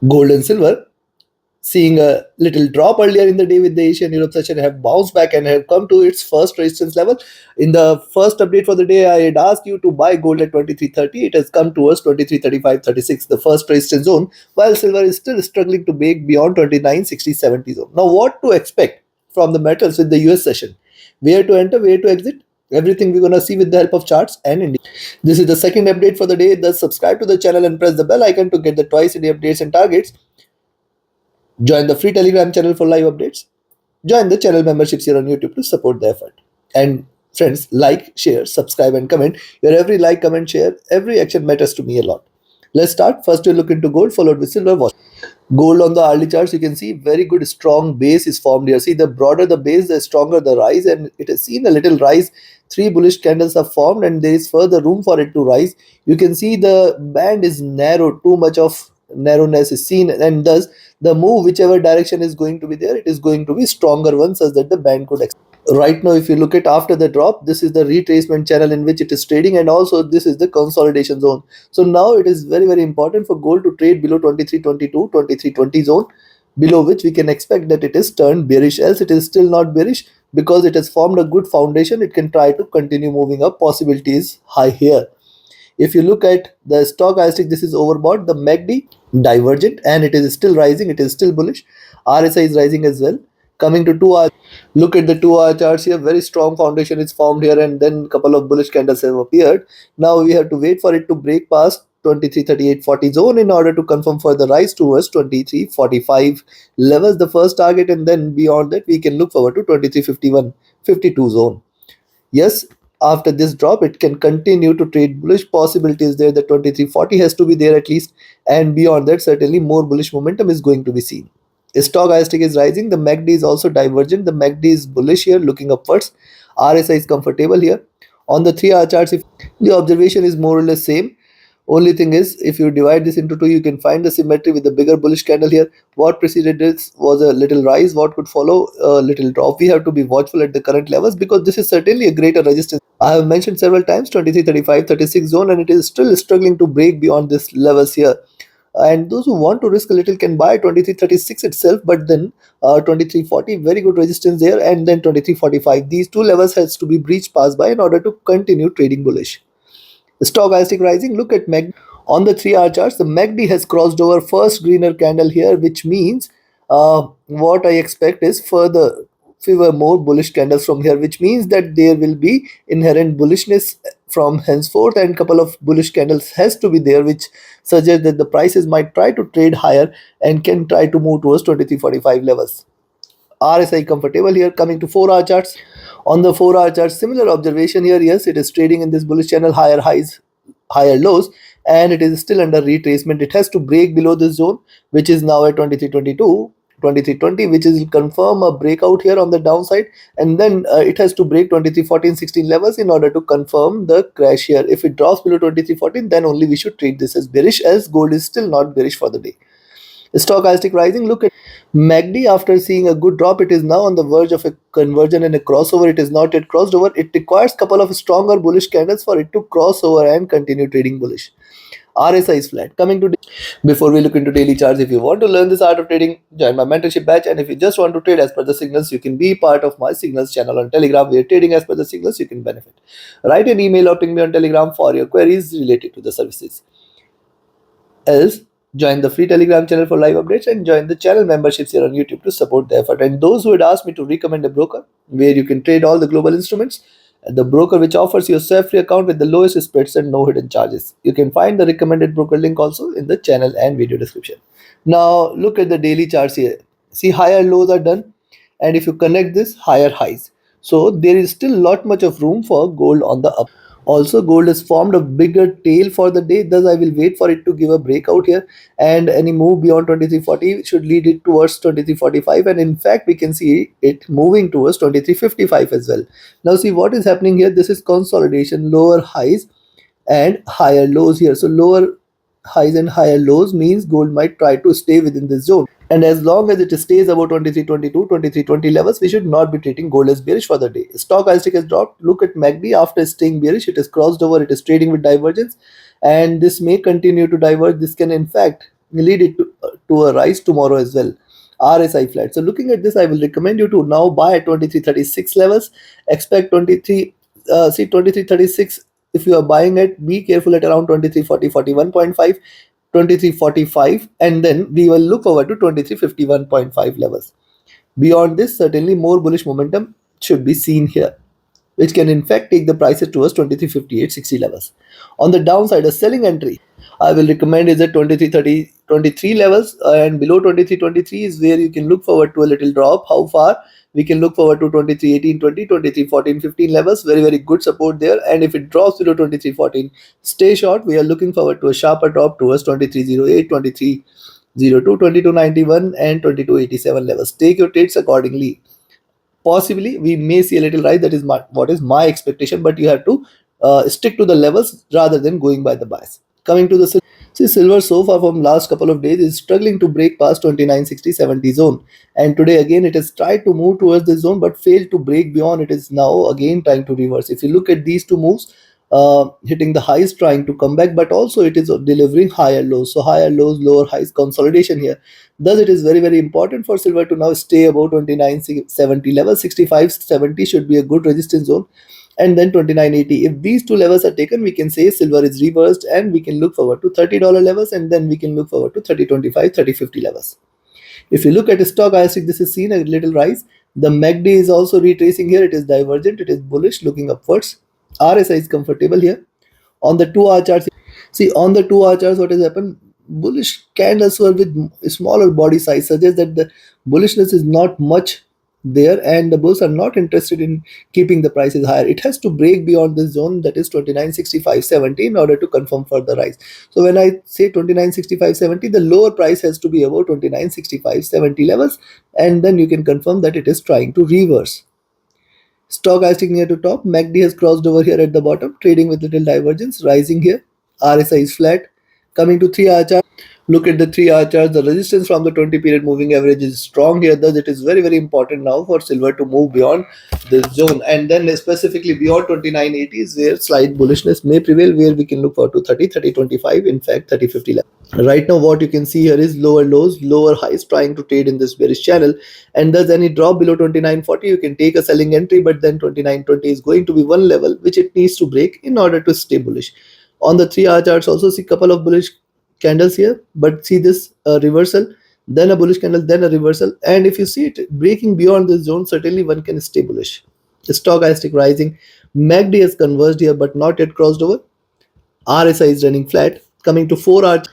Gold and silver, seeing a little drop earlier in the day with the Asian Europe session, have bounced back and have come to its first resistance level. In the first update for the day, I had asked you to buy gold at 23.30. It has come towards 23.35.36, the first resistance zone, while silver is still struggling to break beyond 29.60.70 zone. Now, what to expect from the metals with the US session? Where to enter, where to exit? Everything we're gonna see with the help of charts and indicators. This is the second update for the day. Thus, subscribe to the channel and press the bell icon to get the twice a day updates and targets. Join the free Telegram channel for live updates. Join the channel memberships here on YouTube to support the effort. And friends, like, share, subscribe, and comment. Your every like, comment, share, every action matters to me a lot. Let's start. First, we look into gold, followed with silver. Watch. Gold on the hourly charts, you can see very good strong base is formed here. See, the broader the base, the stronger the rise, and it has seen a little rise. Three bullish candles are formed, and there is further room for it to rise. You can see the band is narrow, too much of narrowness is seen, and thus the move, whichever direction is going to be there, it is going to be stronger one, such that the band could expand. Right now, if you look at after the drop, this is the retracement channel in which it is trading, and also this is the consolidation zone. So now it is very important for gold to trade below 23.22, 23.20 zone, below which we can expect that it is turned bearish. Else it is still not bearish, because it has formed a good foundation. It can try to continue moving up. Possibility is high here. If you look at the stochastic, this is overbought. The MACD divergent, and it is still rising. It is still bullish. RSI is rising as well. Coming to 2 hour, look at the 2 hour charts here. Very strong foundation is formed here, and then couple of bullish candles have appeared. Now we have to wait for it to break past 23.38.40 zone in order to confirm further rise towards 23.45 levels, the first target, and then beyond that we can look forward to 23.51.52 zone. Yes, after this drop, it can continue to trade bullish. Possibilities there. The 23.40 has to be there at least, and beyond that, certainly more bullish momentum is going to be seen. Stochastic is rising. The MACD is also divergent. The MACD is bullish here, looking upwards. RSI is comfortable here. On the 3 hour charts, if the observation is more or less same, only thing is, if you divide this into two, you can find the symmetry with the bigger bullish candle here. What preceded this was a little rise. What could follow? A little drop. We have to be watchful at the current levels, because this is certainly a greater resistance. I have mentioned several times 23.35.36 zone, and it is still struggling to break beyond this levels here. And those who want to risk a little can buy 23.36 itself, but then 23.40, very good resistance there, and then 23.45. These two levels has to be breached passed by in order to continue trading bullish. Stochastic rising. Look at MACD on the 3 hour charts. The MACD has crossed over first greener candle here, which means what I expect is further fewer more bullish candles from here, which means that there will be inherent bullishness from henceforth, and couple of bullish candles has to be there, which suggests that the prices might try to trade higher and can try to move towards 23.45 levels. RSI comfortable here. Coming to 4 hour charts. On the 4 hour chart, similar observation here. Yes, it is trading in this bullish channel, higher highs, higher lows, and it is still under retracement. It has to break below this zone, which is now at 23.22, 23.20, which is confirm a breakout here on the downside, and then it has to break 23.14.16 levels in order to confirm the crash here. If it drops below 23.14, then only we should treat this as bearish, as gold is still not bearish for the day. Stochastic rising. Look at MACD. After seeing a good drop, it is now on the verge of a conversion and a crossover. It is not yet crossed over. It requires couple of stronger bullish candles for it to cross over and continue trading bullish. RSI is flat. Coming to before we look into daily charts, if you want to learn this art of trading, join my mentorship batch. And if you just want to trade as per the signals, you can be part of my signals channel on Telegram, where trading as per the signals you can benefit. Write an email or ping me on Telegram for your queries related to the services. Else, join the free Telegram channel for live updates, and join the channel memberships here on YouTube to support the effort. And those who had asked me to recommend a broker where you can trade all the global instruments, the broker which offers you a free account with the lowest spreads and no hidden charges. You can find the recommended broker link also in the channel and video description. Now look at the daily charts here. See, higher lows are done, and if you connect this, higher highs. So there is still lot much of room for gold on the up. Also, gold has formed a bigger tail for the day, thus I will wait for it to give a breakout here, and any move beyond 23.40 should lead it towards 23.45, and in fact we can see it moving towards 23.55 as well. Now see what is happening here. This is consolidation, lower highs and higher lows here. So lower highs and higher lows means gold might try to stay within this zone. And as long as it stays above 23.22, 23.20 levels, we should not be treating gold as bearish for the day. Stochastic has dropped. Look at MACD. After staying bearish, it has crossed over. It is trading with divergence, and this may continue to diverge. This can, in fact, lead it to a rise tomorrow as well. RSI flat. So looking at this, I will recommend you to now buy at 2336 levels. Expect 2336. If you are buying it, be careful at around 2340, 41.5, 2345, and then we will look forward to 2351.5 levels. Beyond this, certainly more bullish momentum should be seen here, which can in fact take the prices towards 2358.60 levels. On the downside, a selling entry I will recommend is at 2330, 23 levels, and below 2323 is where you can look forward to a little drop. How far? We can look forward to 2318, 20, 2314, 15 levels. Very, very good support there. And if it drops below 2314, stay short. We are looking forward to a sharper drop towards 2308, 2302, 2291, and 2287 levels. Take your trades accordingly. Possibly we may see a little rise. That is what is my expectation, but you have to stick to the levels rather than going by the bias. Coming to the silver. See, silver so far from last couple of days is struggling to break past 2960-70 zone, and today again it has tried to move towards the zone but failed to break beyond. It is now again trying to reverse. If you look at these two moves, hitting the highs, trying to come back, but also it is delivering higher lows. So higher lows, lower highs, consolidation here. Thus, it is very, very important for silver to now stay above 2970 level. 6570 should be a good resistance zone, and then 2980. If these two levels are taken, we can say silver is reversed, and we can look forward to $30 levels, and then we can look forward to 3025, 3050 levels. If you look at the stock ISIC, this is seen a little rise. The MACD is also retracing here. It is divergent. It is bullish, looking upwards. RSI is comfortable here. On the 2 hour charts, see on the 2 hour charts, what has happened? Bullish candles were with smaller body size suggests that the bullishness is not much there, and the bulls are not interested in keeping the prices higher. It has to break beyond this zone, that is 2965.70, in order to confirm further rise. So when I say 2965.70, the lower price has to be above 2965.70 levels, and then you can confirm that it is trying to reverse. Stochastic near to top. MACD has crossed over here at the bottom, trading with little divergence, rising here. RSI is flat. Coming to 3 hour chart. Look at the 3 hour chart. The resistance from the 20 period moving average is strong here. Thus, it is very, very important now for silver to move beyond this zone. And then specifically beyond 2980 is where slight bullishness may prevail, where we can look for to 30, 3025, in fact 3050 level. Right now, what you can see here is lower lows, lower highs, trying to trade in this bearish channel. And thus, any drop below 2940, you can take a selling entry, but then 2920 is going to be one level which it needs to break in order to stay bullish. On the 3 hour charts, also see a couple of bullish candles here, but see this reversal, then a bullish candle, then a reversal. And if you see it breaking beyond this zone, certainly one can stay bullish. The stochastic rising. MACD has converged here, but not yet crossed over. RSI is running flat. Coming to 4 hour,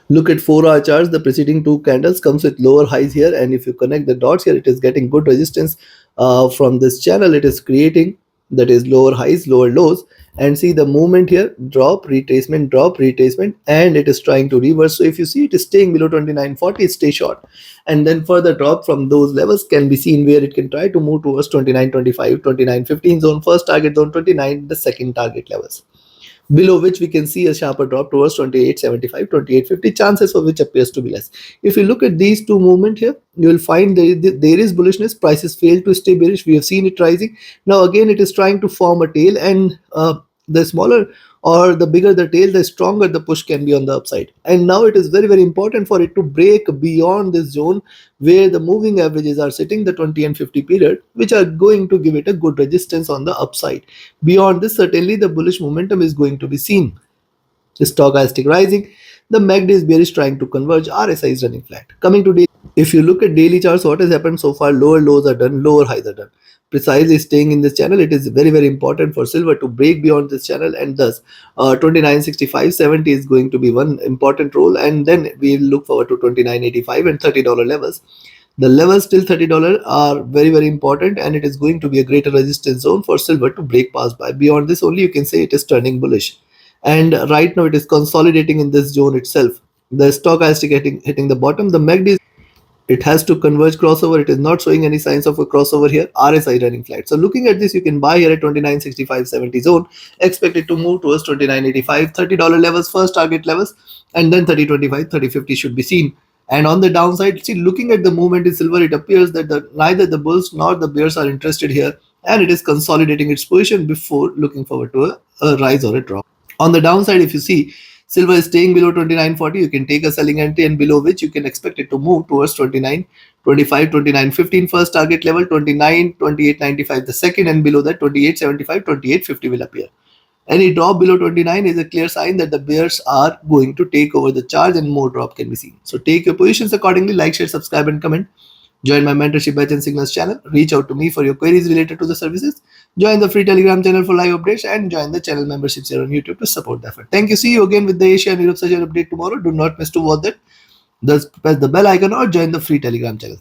look at 4 hour charts. The preceding two candles comes with lower highs here, and if you connect the dots here, it is getting good resistance from this channel. It is creating, that is lower highs, lower lows, and see the movement here, drop, retracement, and it is trying to reverse. So if you see it is staying below 2940, stay short, and then further drop from those levels can be seen, where it can try to move towards 2925, 2915 zone. First target zone 29, the second target levels, below which we can see a sharper drop towards 2875, 2850, chances of which appears to be less. If you look at these two movement here, you will find there is bullishness. Prices fail to stay bearish. We have seen it rising. Now again it is trying to form a tail, and the smaller or the bigger the tail, the stronger the push can be on the upside. And now it is very, very important for it to break beyond this zone where the moving averages are sitting, the 20 and 50 period, which are going to give it a good resistance on the upside. Beyond this, certainly the bullish momentum is going to be seen. The stochastic rising, the MACD is bearish, trying to converge. RSI is running flat. Coming to daily, if you look at daily charts, what has happened so far? Lower lows are done, lower highs are done. Precisely staying in this channel, it is very, very important for silver to break beyond this channel, and thus 2965.70 is going to be one important role, and then we will look forward to 2985 and $30 levels. The levels till $30 are very, very important, and it is going to be a greater resistance zone for silver to break past by. Beyond this, only you can say it is turning bullish. And right now it is consolidating in this zone itself. The stochastic hitting the bottom. The MACD, it has to converge crossover. It is not showing any signs of a crossover here. RSI running flat. So looking at this, you can buy here at 2965.70 zone. Expect it to move towards 2985, $30 levels, first target levels, and then 3025, 3050 should be seen. And on the downside, see, looking at the movement in silver, it appears that neither the bulls nor the bears are interested here, and it is consolidating its position before looking forward to a rise or a drop. On the downside, if you see, Silver is staying below 29.40. You can take a selling entry, and below which you can expect it to move towards 29.25, 29.15 first target level, 29.2895 the second, and below that 28.75, 28.50 will appear. Any drop below 29 is a clear sign that the bears are going to take over the charge and more drop can be seen. So take your positions accordingly. Like, share, subscribe, and comment. Join my mentorship batch and signals channel. Reach out to me for your queries related to the services. Join the free Telegram channel for live updates and join the channel memberships here on YouTube to support the effort. Thank you. See you again with the Asia and Europe session update tomorrow. Do not miss to watch that. Just press the bell icon or join the free Telegram channel.